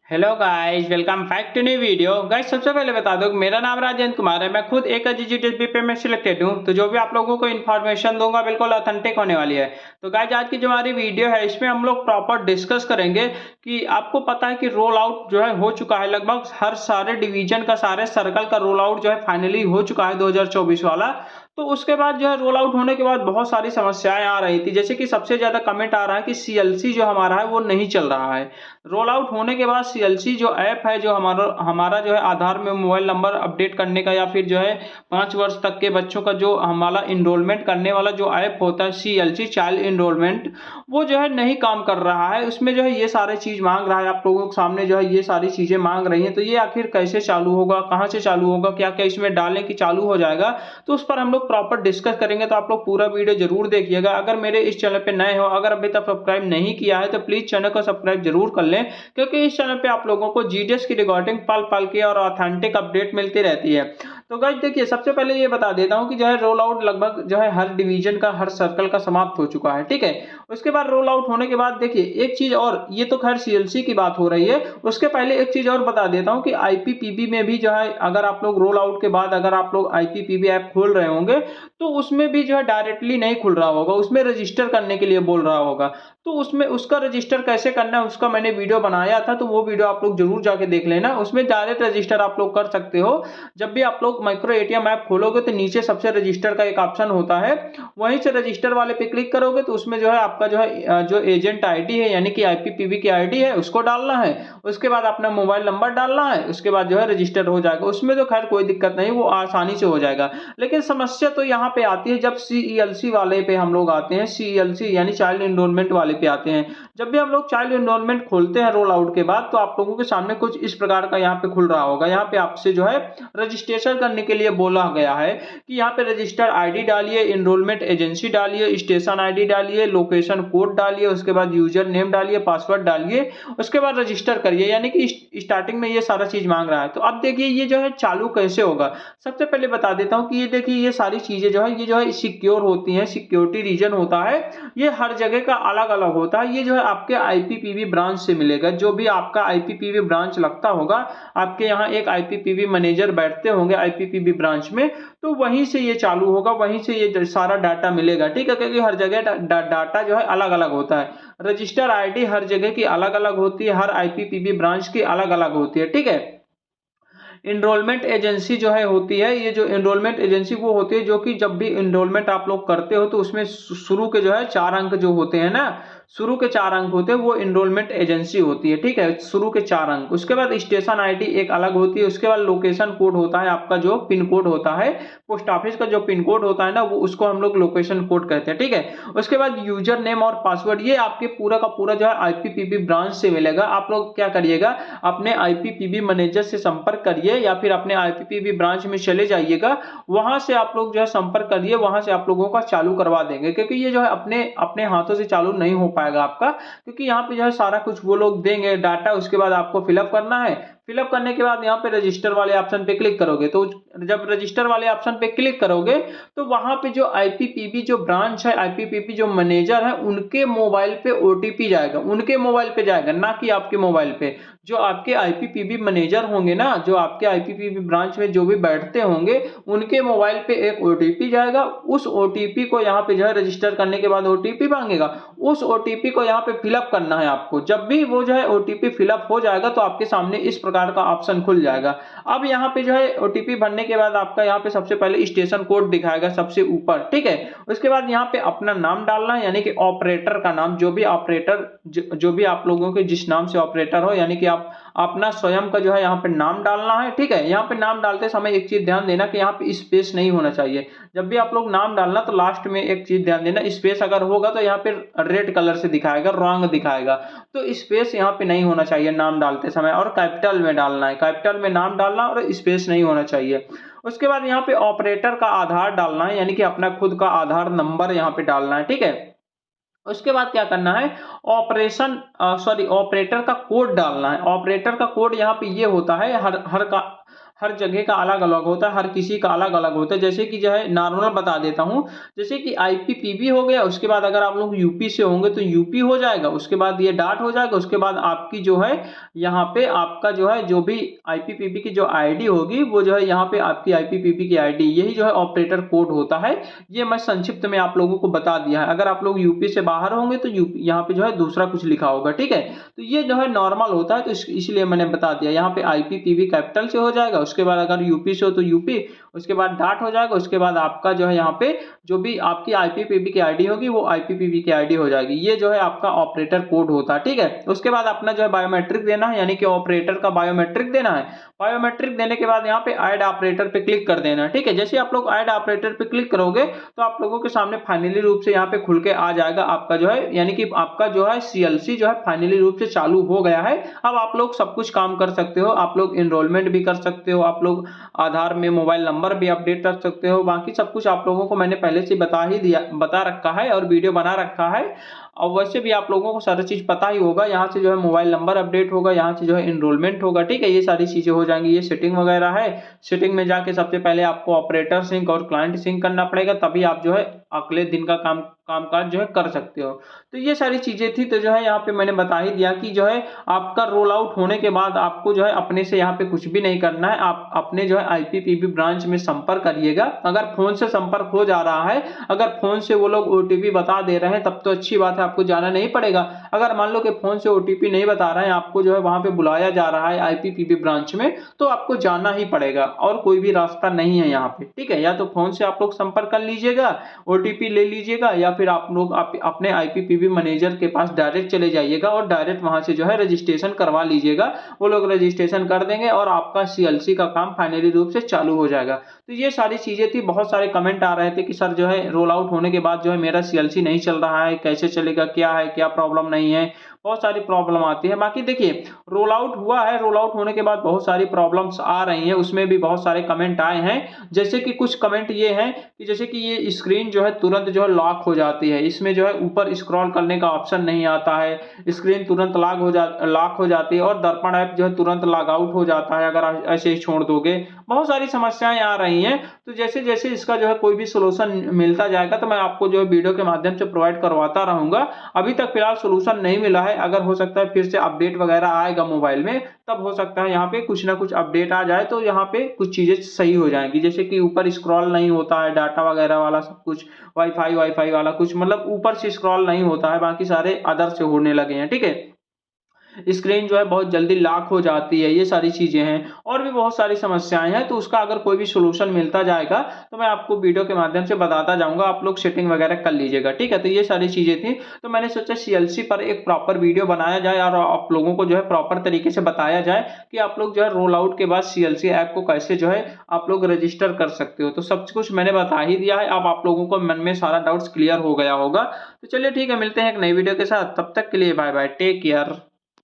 Hello guys, welcome back to new video. Guys, सबसे पहले बता दो कि मेरा नाम राजेंद्र कुमार है। मैं खुद एक एचजीटीबी पे में सिलेक्टेड हूँ, तो जो भी आप लोगों को इन्फॉर्मेशन दूंगा बिल्कुल ऑथेंटिक होने वाली है। तो गाइस, आज की जो हमारी वीडियो है इसमें हम लोग प्रॉपर डिस्कस करेंगे कि आपको पता है कि रोल आउट जो है हो चुका है, लगभग हर सारे डिवीजन का, सारे सर्कल का रोल आउट जो है फाइनली हो चुका है 2024 वाला। तो उसके बाद जो है रोल आउट होने के बाद बहुत सारी समस्याएं आ रही थी, जैसे कि सबसे ज्यादा कमेंट आ रहा है कि सीएलसी जो हमारा है वो नहीं चल रहा है। रोल आउट होने के बाद सीएलसी जो ऐप है, जो हमारा हमारा जो है आधार में मोबाइल नंबर अपडेट करने का, या फिर जो है 5 वर्ष तक के बच्चों का जो हमारा इनरोलमेंट करने वाला जो ऐप होता है सीएलसी चाइल्ड इनरोलमेंट, वो जो है नहीं काम कर रहा है। उसमें जो है ये सारे चीज मांग रहा है, आप लोगों के सामने जो है ये सारी चीजें मांग रही हैं। तो ये आखिर कैसे चालू होगा, कहाँ से चालू होगा, क्या क्या इसमें डालें कि चालू हो जाएगा, तो उस पर हम लोग प्रॉपर डिस्कस करेंगे। तो आप लोग पूरा वीडियो जरूर देखिएगा। अगर मेरे इस चैनल पे नए हो, अगर अभी तक सब्सक्राइब नहीं किया है, तो प्लीज चैनल को सब्सक्राइब जरूर कर लें, क्योंकि इस चैनल पे आप लोगों को जीडीएस की रिकॉर्डिंग पल पल की और ऑथेंटिक अपडेट मिलती रहती है। तो गाइस देखिए, सबसे पहले ये बता देता हूं कि जो है रोल आउट लगभग जो है हर डिवीजन का, हर सर्कल का समाप्त हो चुका है, ठीक है। उसके बाद रोल आउट होने के बाद देखिए एक चीज और, ये तो खैर सीएलसी की बात हो रही है, उसके पहले एक चीज और बता देता हूं कि आईपीपीबी में भी जो है, अगर आप लोग रोल आउट के बाद अगर आप लोग आईपीपीबी ऐप खोल रहे होंगे, तो उसमें भी जो है डायरेक्टली नहीं खुल रहा होगा, उसमें रजिस्टर करने के लिए बोल रहा होगा। तो उसमें उसका रजिस्टर कैसे करना है उसका मैंने वीडियो बनाया था, तो वो वीडियो आप लोग जरूर जाके देख लेना। उसमें डायरेक्ट रजिस्टर आप लोग कर सकते हो। जब भी आप लोग माइक्रो एटीएम ऐप खोलोगे तो नीचे सबसे रजिस्टर का एक ऑप्शन होता है, वहीं से रजिस्टर वाले पे क्लिक करोगे तो उसमें जो है आपका जो है जो एजेंट आईडी है, यानी कि आईपीपीबी की आईडी है, उसको डालना है। उसके बाद अपना मोबाइल नंबर डालना है, उसके बाद जो है रजिस्टर हो जाएगा। उसमें तो खैर कोई दिक्कत नहीं, वो आसानी से हो जाएगा। लेकिन समस्या तो यहाँ पे आती है जब सीईएलसी वाले पे हम लोग आते हैं, सीईएलसी यानी चाइल्ड एनरोलमेंट वाले पे आते हैं। जब भी हम लोग चाइल्ड एनरोलमेंट खोलते हैं रोल आउट के बाद, तो आप लोगों के सामने कुछ इस प्रकार का यहाँ पे खुल रहा होगा। यहाँ पे आपसे जो है रजिस्ट्रेशन करने के लिए बोला गया है कि यहाँ पे रजिस्टर आईडी डालिए, एनरोलमेंट एजेंसी डालिए, स्टेशन आईडी डालिए, लोकेशन कोड डालिए, उसके बाद यूजर नेम डालिए, पासवर्ड डालिए, उसके बाद रजिस्टर करिए। यानी कि स्टार्टिंग में ये सारा चीज मांग रहा है। तो अब देखिए ये जो है चालू कैसे होगा। सबसे पहले बता देता हूँ कि ये देखिए ये सारी चीजें जो है, ये जो है सिक्योर होती हैं, सिक्योरिटी रीजन होता है, ये हर जगह का अलग अलग होता है। ये जो है आपके आईपीपीबी ब्रांच से मिलेगा। जो भी आपका आईपीपीबी ब्रांच लगता होगा, आपके यहाँ एक आईपीपीबी मैनेजर बैठते होंगे आईपीपीबी ब्रांच में, तो वहीं से ये चालू होगा, वहीं से ये सारा डाटा मिलेगा, ठीक है। क्योंकि हर जगह डाटा जो है अलग अलग होता है। रजिस्टर आईडी हर जगह की अलग अलग होती है, हर आईपीपीबी ब्रांच की अलग अलग होती है, ठीक है। एनरोलमेंट एजेंसी जो है होती है, ये जो एनरोलमेंट एजेंसी वो होती है जो कि जब भी एनरोलमेंट आप लोग करते हो, तो उसमें शुरू के जो है 4 अंक जो होते हैं ना, शुरू के 4 अंक होते हैं, वो एनरोलमेंट एजेंसी होती है, ठीक है। शुरू के 4 अंक। उसके बाद स्टेशन आईडी एक अलग होती है। उसके बाद लोकेशन कोड होता है, आपका जो पिन कोड होता है, पोस्ट ऑफिस का जो पिन कोड होता है ना, वो उसको हम लोग लोकेशन कोड कहते हैं, ठीक है। उसके बाद यूजर नेम और पासवर्ड, ये आपके पूरा का पूरा जो है आईपीपीबी ब्रांच से मिलेगा। आप लोग क्या करिएगा, अपने आईपीपीबी मैनेजर से संपर्क करिए, या फिर अपने आईपीपीबी ब्रांच में चले जाइएगा, वहां से आप लोग जो है संपर्क करिए, वहां से आप लोगों का चालू करवा देंगे। क्योंकि ये जो है अपने अपने हाथों से चालू नहीं हो पाएगा आपका, क्योंकि यहाँ पे जो है सारा कुछ वो लोग देंगे डाटा, उसके बाद आपको फिलअप करना है। फिलअप करने के बाद यहाँ पे रजिस्टर वाले ऑप्शन पे क्लिक करोगे, तो जब रजिस्टर वाले ऑप्शन पे क्लिक करोगे, तो वहां पे जो आईपीपीबी जो ब्रांच है, आईपीपीबी जो मैनेजर है, उनके मोबाइल पे ओटीपी जाएगा, उनके मोबाइल पे जाएगा, ना कि आपके मोबाइल पे। जो आपके आईपीपीबी मैनेजर होंगे ना, जो आपके आईपीपीबी ब्रांच में जो भी बैठते होंगे, उनके मोबाइल पे एक ओटीपी जाएगा। उस ओटीपी को यहाँ पे जो है रजिस्टर करने के बाद ओटीपी मांगेगा, उस ओटीपी को यहाँ पे फिलअप करना है आपको। जब भी वो जो है ओटीपी फिलअप हो जाएगा, तो आपके सामने इस प्रकार का ऑप्शन खुल जाएगा। अब यहाँ पे जो है ओटीपी भरने के बाद आपका यहाँ पे सबसे पहले स्टेशन कोड दिखाएगा सबसे ऊपर, ठीक है। उसके बाद यहाँ पे अपना नाम डालना है, यानी कि ऑपरेटर का नाम, जो भी ऑपरेटर जो भी आप लोगों के जिस नाम से ऑपरेटर हो, यानी कि आप अपना स्वयं का जो है यहाँ पे नाम डालना है, ठीक है। यहाँ पे नाम डालते समय एक चीज ध्यान देना कि यहाँ पे स्पेस नहीं होना चाहिए। जब भी आप लोग नाम डालना, तो लास्ट में एक चीज ध्यान देना, स्पेस अगर होगा तो यहाँ पे रेड कलर से दिखाएगा, रॉन्ग दिखाएगा। तो स्पेस यहाँ पे नहीं होना चाहिए नाम डालते समय, और कैपिटल में डालना है, कैपिटल में नाम डालना, और स्पेस नहीं होना चाहिए। उसके बाद यहाँ पे ऑपरेटर का आधार डालना है, यानी कि अपना खुद का आधार नंबर यहाँ पे डालना है, ठीक है। उसके बाद क्या करना है, ऑपरेटर का कोड डालना है। ऑपरेटर का कोड यहाँ पे ये होता है, हर हर का हर जगह का अलग अलग होता है, हर किसी का अलग अलग होता है। जैसे कि जो है नॉर्मल बता देता हूँ, जैसे कि आईपीपीबी हो गया, उसके बाद अगर आप लोग यूपी से होंगे तो यूपी हो जाएगा, उसके बाद ये डाट हो जाएगा, उसके बाद आपकी जो है यहाँ पे आपका जो है जो भी आईपीपीबी की जो आईडी होगी वो जो है यहाँ पे आपकी आईपीपीबी की आईडी, यही जो है ऑपरेटर कोड होता है। ये मैं संक्षिप्त में आप लोगों को बता दिया है। अगर आप लोग यूपी से बाहर होंगे तो यूपी यहाँ पे जो है दूसरा कुछ लिखा होगा, ठीक है। तो ये जो है नॉर्मल होता है, तो इसलिए मैंने बता दिया। यहाँ पे आईपीपीबी कैपिटल से हो जाएगा, उसके बाद अगर यूपी से हो तो यूपी, उसके बाद डाट हो जाएगा, उसके बाद आपका जो है यहाँ पे जो भी आपकी आईपीपीबी की आईडी होगी वो आईपीपीबी की आईडी हो जाएगी। ये जो है आपका ऑपरेटर कोड होता है, ठीक है। उसके बाद अपना जो है बायोमेट्रिक देना है, यानी कि ऑपरेटर का बायोमेट्रिक देना है। बायोमेट्रिक देने के बाद यहाँ पे ऐड ऑपरेटर पे क्लिक कर देना है, ठीक है। जैसे आप लोग ऐड ऑपरेटर पे क्लिक करोगे तो आप लोगों के सामने फाइनली रूप से यहाँ पे खुल के आ जाएगा आपका जो है, यानी कि आपका जो है सीएलसी जो है फाइनली रूप से चालू हो गया है। अब आप लोग सब कुछ काम कर सकते हो, आप लोग एनरोलमेंट भी कर सकते हो, आप लोग आधार में मोबाइल नंबर भी अपडेट कर सकते हो, बाकी सब कुछ आप लोगों को मैंने पहले से बता रखा है और वीडियो बना रखा है। और वैसे भी आप लोगों को सारी चीज पता ही होगा, यहाँ से जो है मोबाइल नंबर अपडेट होगा, यहाँ से जो है एनरोलमेंट होगा, ठीक है। ये सारी चीजें हो जाएंगी। ये सेटिंग वगैरह है। सेटिंग में जाके सबसे पहले आपको ऑपरेटर सिंक और क्लाइंट सिंक करना पड़ेगा, तभी आप जो है अगले दिन का कामकाज जो है कर सकते हो। तो ये सारी चीजें थी, तो जो है यहाँ पे मैंने बता ही दिया कि जो है आपका रोल आउट होने के बाद आपको जो है अपने से यहाँ पे कुछ भी नहीं करना है। आप अपने जो है आईपीपीबी ब्रांच में संपर्क करिएगा। अगर फोन से संपर्क हो जा रहा है, अगर फोन से वो लोग ओटीपी बता दे रहे हैं तब तो अच्छी बात है, आपको जाना नहीं पड़ेगा। अगर मान लो कि फोन से ओटीपी नहीं बता रहे हैं, आपको जो है वहां पे बुलाया जा रहा है आईपीपीबी ब्रांच में, तो आपको जाना ही पड़ेगा और कोई भी रास्ता नहीं है यहाँ पे, ठीक है। या तो फोन से आप लोग संपर्क कर लीजिएगा, ओटीपी ले लीजिएगा, या फिर आप लोग अपने आईपीपीबी मैनेजर के पास डायरेक्ट चले जाइएगा और डायरेक्ट वहां से जो है रजिस्ट्रेशन करवा लीजिएगा। वो लोग रजिस्ट्रेशन कर देंगे और आपका सीएलसी का काम फाइनली रूप से चालू हो जाएगा। तो ये सारी चीजें थी। बहुत सारे कमेंट आ रहे थे कि सर जो है रोल आउट होने के बाद जो है मेरा सीएलसी नहीं चल रहा है, कैसे चलेगा, क्या है, क्या प्रॉब्लम नहीं है। बहुत सारी प्रॉब्लम आती है। बाकी देखिए, रोल आउट हुआ है, रोल आउट होने के बाद बहुत सारी प्रॉब्लम्स आ रही हैं, उसमें भी बहुत सारे कमेंट आए हैं। जैसे कि कुछ कमेंट ये हैं कि जैसे कि ये स्क्रीन जो है तुरंत जो है लॉक हो जाती है, इसमें जो है ऊपर स्क्रॉल करने का ऑप्शन नहीं आता है, स्क्रीन तुरंत लॉक हो जाती है, और दर्पण ऐप जो है तुरंत लॉग आउट हो जाता है अगर ऐसे ही छोड़ दोगे। बहुत सारी समस्याएं आ रही हैं। तो जैसे जैसे इसका जो है कोई भी सोल्यूशन मिलता जाएगा तो मैं आपको जो है वीडियो के माध्यम से प्रोवाइड करवाता रहूंगा। अभी तक फिलहाल सोल्यूशन नहीं मिला है। अगर हो सकता है फिर से अपडेट वगैरह आएगा मोबाइल में, तब हो सकता है यहाँ पे कुछ ना कुछ अपडेट आ जाए तो यहाँ पे कुछ चीजें सही हो जाएंगी। जैसे कि ऊपर स्क्रॉल नहीं होता है, डाटा वगैरह वाला सब कुछ, वाईफाई वाला कुछ, मतलब ऊपर से स्क्रॉल नहीं होता है, बाकी सारे अदर से होने लगे हैं, ठीक है। स्क्रीन जो है बहुत जल्दी लॉक हो जाती है, ये सारी चीजें हैं। और भी बहुत सारी समस्याएं हैं। तो उसका अगर कोई भी सोल्यूशन मिलता जाएगा तो मैं आपको वीडियो के माध्यम से बताता जाऊंगा, आप लोग सेटिंग वगैरह कर लीजिएगा, ठीक है। तो ये सारी चीजें थी। तो मैंने सोचा सीएलसी पर एक प्रॉपर वीडियो बनाया जाए और आप लोगों को जो है प्रॉपर तरीके से बताया जाए कि आप लोग जो है रोल आउट के बाद सीएलसी ऐप को कैसे जो है आप लोग रजिस्टर कर सकते हो। तो सब कुछ मैंने बता ही दिया है। अब आप लोगों को मन में सारा डाउट्स क्लियर हो गया होगा। तो चलिए ठीक है, मिलते हैं एक नई वीडियो के साथ। तब तक के लिए बाय बाय, टेक केयर।